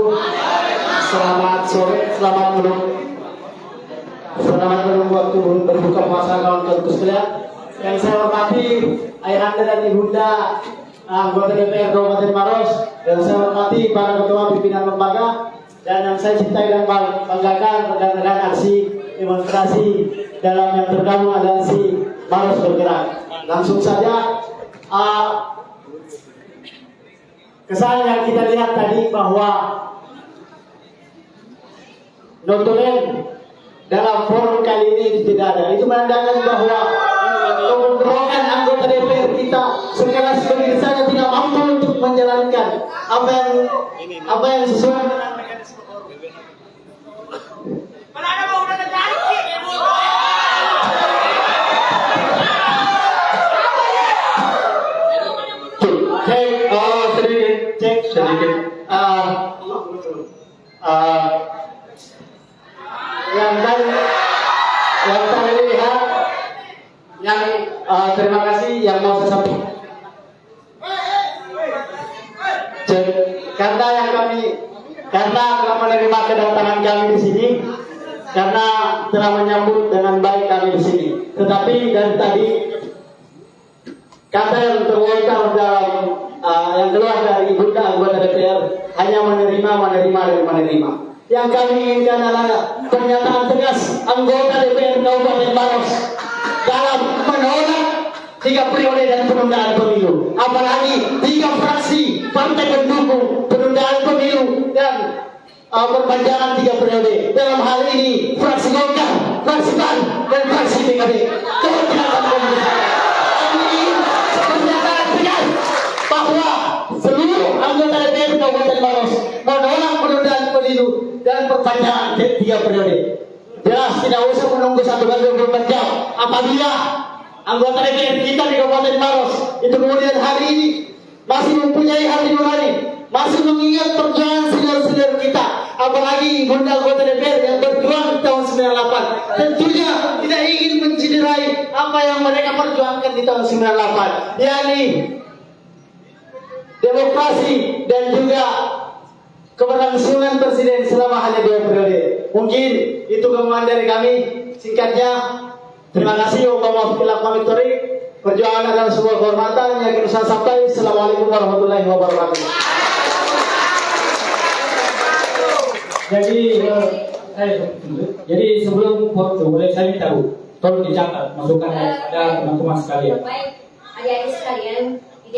wabarakatuh. Selamat sore, selamat menunggu waktu berbuka puasa kawan-kawan sekalian. Yang saya hormati ayahanda dan ibunda anggota DPR Kabupaten Maros, yang saya hormati para ketua pimpinan lembaga, dan yang saya cintai dan banggakan rekan-rekan aksi demonstrasi dalam yang tergabung aliansi Maros Bergerak. Langsung saja, kesan yang kita lihat tadi bahwa notulen dalam forum kali ini tidak ada. Itu menandakan bahwa kebenaran anggota DPR kita sekelas begini saja tidak mampu untuk menjalankan apa yang sesuai dengan mekanisme forum. Cek sedikit. Yang tadi lihat, terima kasih yang mau saya sampaikan. Karena telah menerima kedatangan kami di sini, karena telah menyambut dengan baik kami di sini. Tetapi dari tadi kata yang terwakil dalam yang keluar dari ibunda anggota DPR hanya menerima. Yang kami inginkan adalah pernyataan tegas anggota DPR Kabupaten Maros dalam menolak 3 periode dan penundaan pemilu. Apalagi 3 fraksi partai pendukung penundaan pemilu dan perpanjangan 3 periode. Dalam hal ini fraksi Golkar, fraksi PAN, dan fraksi PKB. Pernyataan tegas bahwa seluruh anggota DPR Kabupaten Maros menolak penundaan pemilu dan perpanjangan 3 periode. Jelas tidak usah menunggu 1 jam. Apabila anggota DPR kita di Kabupaten Maros itu kemudian hari ini masih mempunyai hati nurani, masih mengingat perjuangan senior-senior kita, apalagi ibunda anggota DPR yang berjuang di tahun 98, tentunya tidak ingin menciderai apa yang mereka perjuangkan di tahun 98, yakni demokrasi dan juga keberlangsungan presiden selama hanya 2 periode. Mungkin itu kemauan dari kami. Singkatnya, terima kasih. Perjuangan adalah sebuah kehormatan yang kita sampai. Assalamualaikum warahmatullahi wabarakatuh. Jadi sebelum foto boleh saya minta tolong dicatat masukan ada teman-teman sekalian. Baik, adik-adik sekalian, di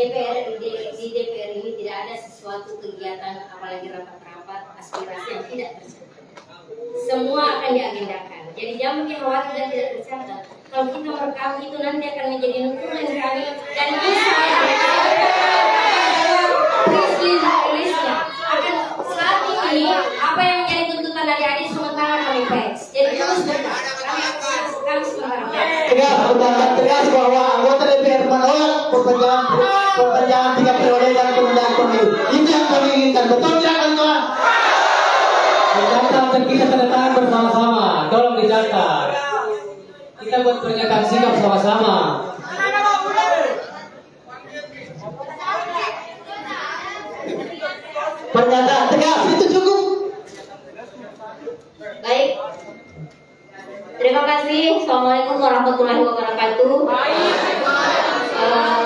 DPR ini tidak ada sesuatu kegiatan apalagi rapat-rapat aspirasi yang tidak tercatat. Semua akan diagendakan. Jadi jangan mungkin khawatir dan tidak tercatat. Kalau kita merekam itu nanti akan menjadi nutulan kami dan bisa tulisnya akan saat ini apa yang menjadi tuntutan adik-adik sementara kami pers. Jadi terus kami sementara. Tegas bahwa anggota DPR menolak perpanjangan 3 periode dan penundaan pemilu. Itu yang kami inginkan. Betul tidak kawan-kawan? Dicatat, kita tanda tangan bersama-sama. Tolong dicatat. Kita buat pernyataan sikap sama-sama. Pernyataan tegas itu cukup. Baik. Terima kasih. Assalamualaikum warahmatullahi wabarakatuh.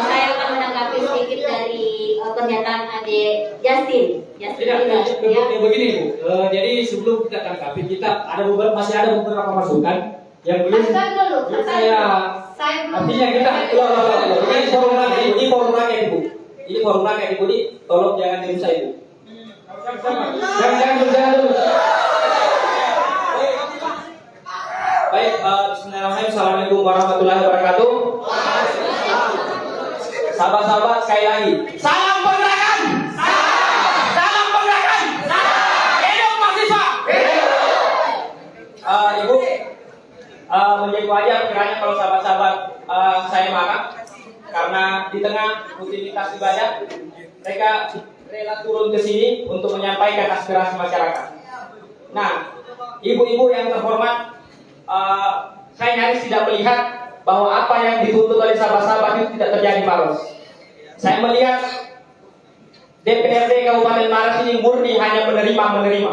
Saya akan menanggapi sedikit dari pernyataan Adik Justin. Begini Bu. Jadi sebelum kita tanggapi, masih ada beberapa masukan yang belum saya artinya kita ini forum rakyat Ibu. Ini forum rakyat Ibu, tolong jangan dirusak Ibu. Jangan dulu. Baik, bismillahirrahmanirrahim. Assalamualaikum warahmatullahi wabarakatuh. Sahabat-sahabat, sekali lagi, salam pergerakan. Salam pergerakan. Hidup mahasiswa. Ibu, menjadi wajar kiranya kalau sahabat-sahabat saya marah karena di tengah rutinitas ibadah mereka rela turun ke sini untuk menyampaikan aspirasi masyarakat. Nah, ibu-ibu yang terhormat, saya nyaris tidak melihat bahwa apa yang dituntut oleh sahabat-sahabat itu tidak terjadi, Maros. Saya melihat DPRD Kabupaten Maros ini murni hanya menerima.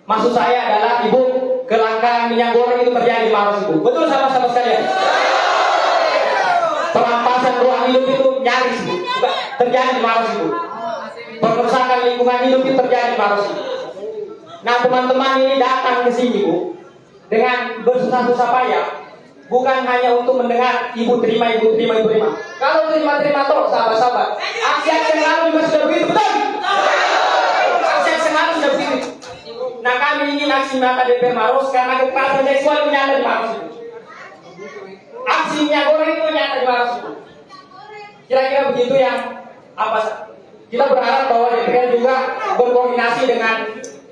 Maksud saya adalah Ibu, kelangkaan minyak goreng itu terjadi di Maros Ibu. Betul sama-sama sekalian. Perampasan ruang hidup itu nyaris Ibu, juga terjadi di Maros Ibu. Perusakan lingkungan hidup itu terjadi di Maros Ibu. Nah teman-teman ini datang ke sini Bu dengan bersusah-susah payah, bukan hanya untuk mendengar ibu terima. Kalau terima toh sahabat-sahabat, aksi yang lalu juga sudah begitu, betul? Aksi yang lalu sudah begitu. Nah kami ingin aksi mata DPR Maros karena kekerasan seksual itu nyata di Maros itu. Aksi minyak goreng itu nyata di Maros itu. Kira-kira begitu yang apa? Kita berharap bahwa DPR juga berkoordinasi dengan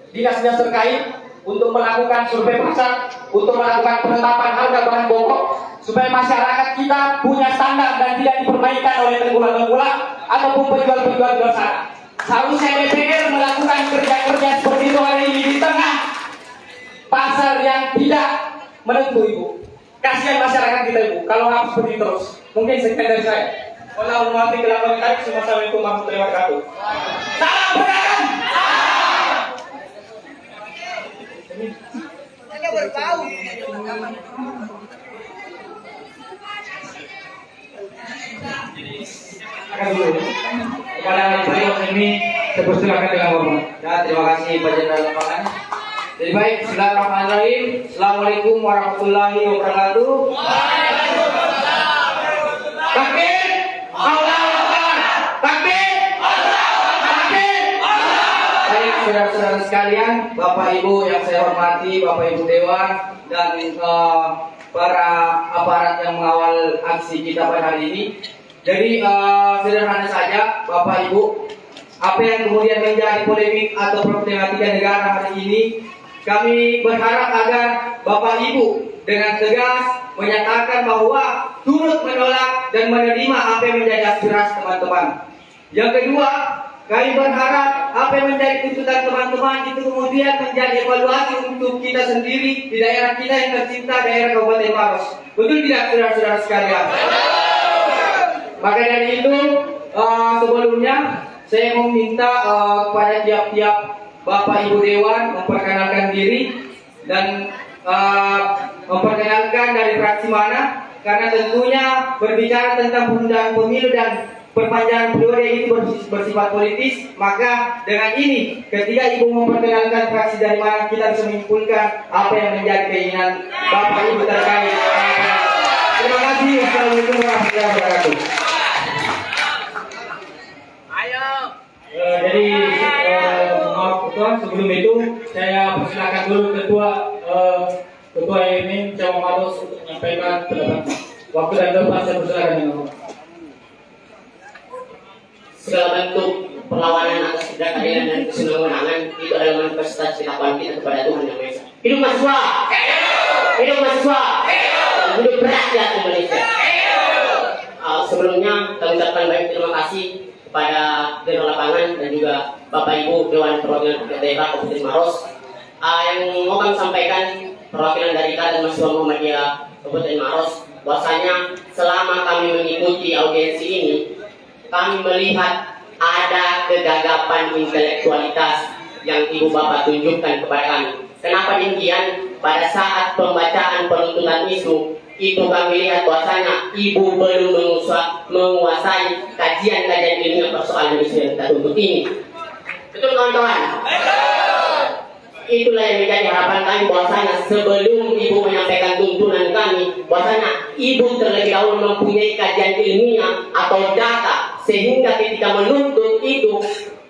dinas-dinas terkait untuk melakukan survei pasar, untuk melakukan penetapan harga bahan pokok, supaya masyarakat kita punya standar dan tidak dipermainkan oleh tengkulak-tengkulak ataupun penjual-penjual di luar sana. Seharusnya DPR melakukan kerja-kerja seperti itu hari ini di tengah pasar yang tidak menentu Ibu. Kasihan masyarakat kita Ibu, kalau harus seperti terus. Mungkin sekian dari saya. Wassalamualaikum warahmatullahi wabarakatuh. Salam pedagang. Hanya berbau. Kepada beliau ini saya persilakan dengan hormat. Ya, terima kasih Pak Jenderal Lapangan. Jadi baik, bismillahirrahmanirrahim. Assalamualaikum warahmatullahi wabarakatuh. Takbir, Allahu Akbar. Takbir, takbir. Baik, saudara-saudara sekalian, Bapak Ibu yang saya hormati, Bapak Ibu Dewan dan para aparat yang mengawal aksi kita pada hari ini. Jadi sederhana saja, Bapak Ibu, apa yang kemudian menjadi polemik atau problematika negara hari ini, kami berharap agar Bapak Ibu dengan tegas menyatakan bahwa turut menolak dan menerima apa yang menjadi aspirasi teman-teman. Yang kedua, kami berharap apa yang menjadi tuntutan teman-teman itu kemudian menjadi evaluasi untuk kita sendiri di daerah kita yang tercinta, daerah Kabupaten Maros. Betul tidak, saudara-saudara sekalian? Maka dari itu, sebelumnya saya meminta kepada tiap-tiap Bapak Ibu Dewan memperkenalkan diri dan memperkenalkan dari fraksi mana, karena tentunya berbicara tentang penundaan pemilu dan perpanjangan periode itu bersifat politis. Maka dengan ini, ketika Ibu memperkenalkan fraksi dari mana, kita bisa menyimpulkan apa yang menjadi keinginan Bapak Ibu terkait. Terima kasih. Assalamualaikum warahmatullahi wabarakatuh. Jadi maaf Ketua, sebelum itu saya persilakan dulu Ketua ini saya mau untuk menyampaikan pendapat. Waktu dan tempat saya persilakan dengan Bapak. Segala bentuk perlawanan atas ketidakadilan dan kesenangan itu adalah manifestasi ketakwaan kita kepada Tuhan Yang Maha Esa. Hidup mahasiswa! Hidup mahasiswa! Dan hidup rakyat Indonesia! Sebelumnya kami ucapkan banyak terima kasih kepada Jenderal Lapangan dan juga Bapak Ibu Dewan Perwakilan Rakyat Daerah Kabupaten Maros. Yang mau kami sampaikan perwakilan dari dan mahasiswa Muhammadiyah Kabupaten Maros, bahwasanya selama kami mengikuti audiensi ini, kami melihat ada kegagapan intelektualitas yang Ibu Bapak tunjukkan kepada kami. Kenapa demikian? Pada saat pembacaan penuntutan isu itu kami lihat bahwasanya Ibu belum menguasai kajian-kajian ilmiah persoalan isu yang kita tuntut ini. Betul kawan-kawan? Itulah yang menjadi harapan kami bahwasanya sebelum Ibu menyampaikan tuntunan kami, bahwasanya Ibu terlebih dahulu mempunyai kajian ilmiah atau data, sehingga ketika menuntut itu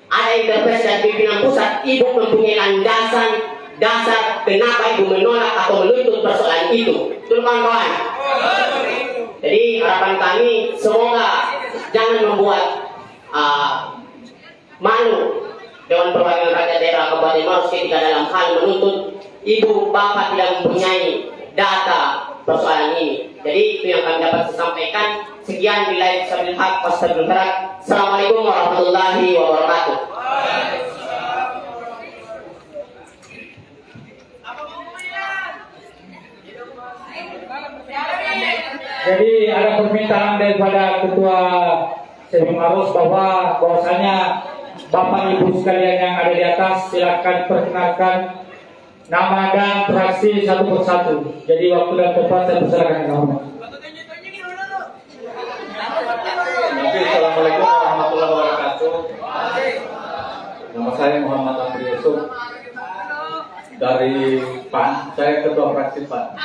ada intervensi dari pimpinan pusat, Ibu mempunyai landasan dasar kenapa Ibu menolak atau menuntut persoalan itu. Betul kawan-kawan? Jadi harapan kami semoga jangan membuat malu Dewan Perwakilan Rakyat Daerah Kabupaten Maros ketika dalam hal menuntut Ibu Bapak tidak mempunyai data persoalan ini. Jadi itu yang kami dapat sampaikan. Sekian, billahi taufiq wal Assalamualaikum warahmatullahi wabarakatuh. Jadi ada permintaan daripada Ketua Maros bahwasanya Bapak Ibu sekalian yang ada di atas, silakan perkenalkan nama dan fraksi satu persatu. Jadi waktu dan tempat saya persilakan yang hormat. Assalamualaikum warahmatullahi wabarakatuh. Nama saya Muhammad Abdul Yusuf dari PAN. Saya ketua fraksi PAN.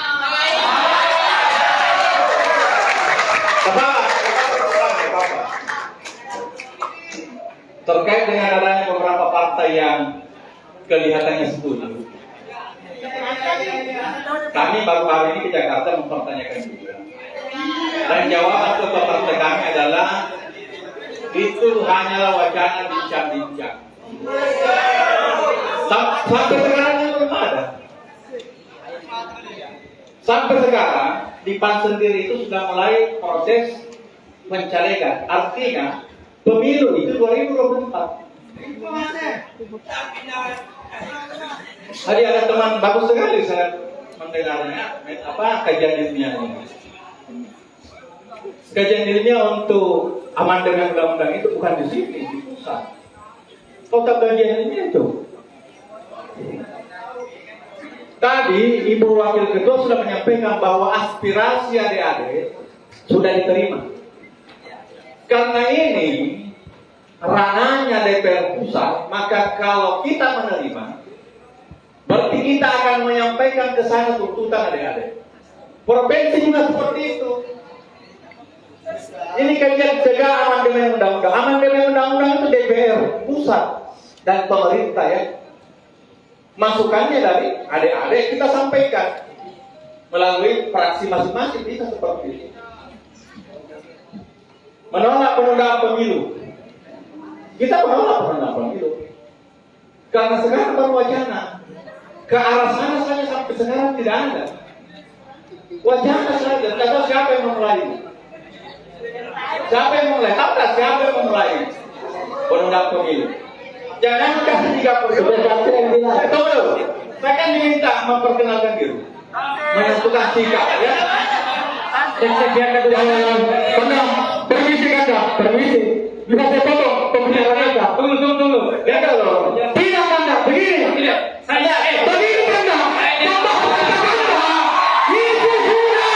Terkait dengan adanya beberapa partai yang kelihatannya setuju, kami baru hari ini ke Jakarta mempertanyakan juga. Dan jawaban ketua partai kami adalah itu hanyalah wacana bincang-bincang. Sampai sekarang itu belum ada. Sampai sekarang di PAN sendiri itu sudah mulai proses pencalekan. Artinya pemilu itu 2024. Tadi ada teman bagus sekali saya mendengarnya kajian ilmiahnya. Kajian ilmiah untuk amandemen undang-undang itu bukan di sini, di pusat. Kota kajian ilmiah itu. Tadi Ibu Wakil Ketua sudah menyampaikan bahwa aspirasi adik-adik sudah diterima. Karena ini ranahnya DPR pusat, maka kalau kita menerima, berarti kita akan menyampaikan ke sana tuntutan adik-adik. Provinsi juga seperti itu. Ini kajian cegah amandemen undang-undang. Amandemen undang-undang itu DPR pusat dan pemerintah ya. Masukannya dari adik-adik kita sampaikan melalui fraksi masing-masing, bisa seperti ini. Menolak penundaan pemilu. Kita menolak penundaan pemilu. Karena sekarang baru wacana. Ke arah sana saja sampai sekarang tidak ada. Wacana saja. Tidak tahu siapa yang memulai. Siapa yang memulai? Tahu tak siapa yang memulai penundaan pemilu? Jangankan 30. Tunggu. Saya kan diminta memperkenalkan diri. Menentukan sikap ya. Biarkan tenang. Permisi kakak, permisi. Bisa saya potong pembicaraan kakak. Tunggu. Lihat dulu. Tidak kakak, begini. Tidak. Saya Begini kakak. Bapak kakak, itu sudah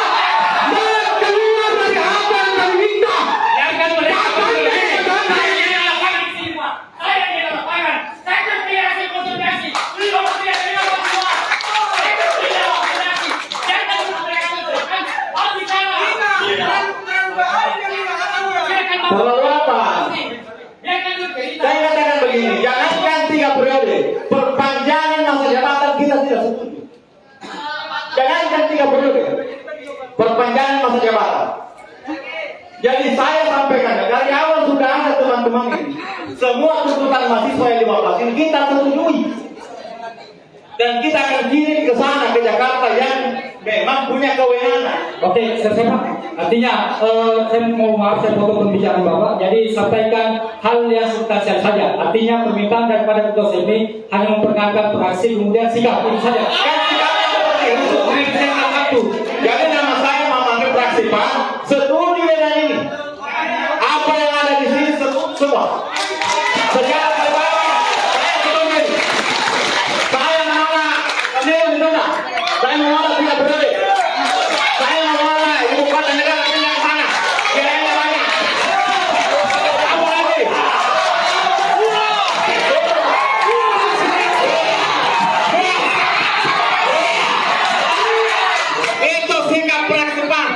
keluar dari apa yang kami minta. biarkan mereka. Terlalu apa? Saya katakan begini, jangankan 3 periode, perpanjangan masa jabatan kita tidak setuju. Jangankan 3 periode, perpanjangan masa jabatan. Jadi saya sampaikan dari awal sudah ada teman-teman ini. Semua tuntutan mahasiswa yang 15 ini kita setujui. Dan kita akan kirim ke sana, ke Jakarta yang memang punya kewenangan. Oke, saya artinya saya mau maaf saya potong pembicaraan Bapak. Jadi sampaikan hal yang substansial saja. Artinya permintaan daripada Ketua SMI hanya memperkenalkan fraksi kemudian sikap itu saja. Kan sikapnya seperti itu. Jadi nama saya memanggil fraksi Pak, setuju dengan ini. Apa yang ada di sini setuju semua. Secara terbaik, saya setuju. Saya menolak pemilu ditunda. Saya menolak 3 periode. Saya menolak ibu kota negara pindah ke sana. Biayanya banyak. Apa lagi? Itu sikap fraksi PAN.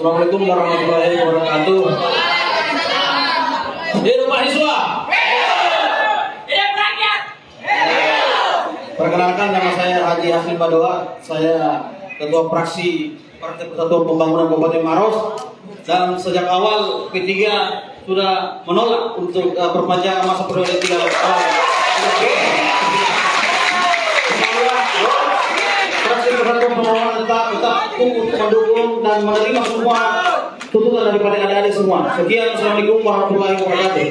Assalamualaikum warahmatullahi wabarakatuh. Hidup mahasiswa. Hidup rakyat. Perkenalkan nama saya Haji Hasim Badoa. Saya ketua fraksi Partai Persatuan Pembangunan Kabupaten Maros. Dan sejak awal P3 sudah menolak untuk perpanjangan masa periode 3 tahun. Fraksi Persatuan Pembangunan tetap untuk mendukung dan menerima semua tuntutan daripada adik-adik semua. Sekian, assalamualaikum warahmatullahi wabarakatuh.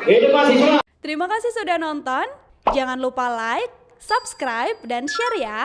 Hidup mahasiswa. Terima kasih sudah nonton. Jangan lupa like, subscribe, dan share ya.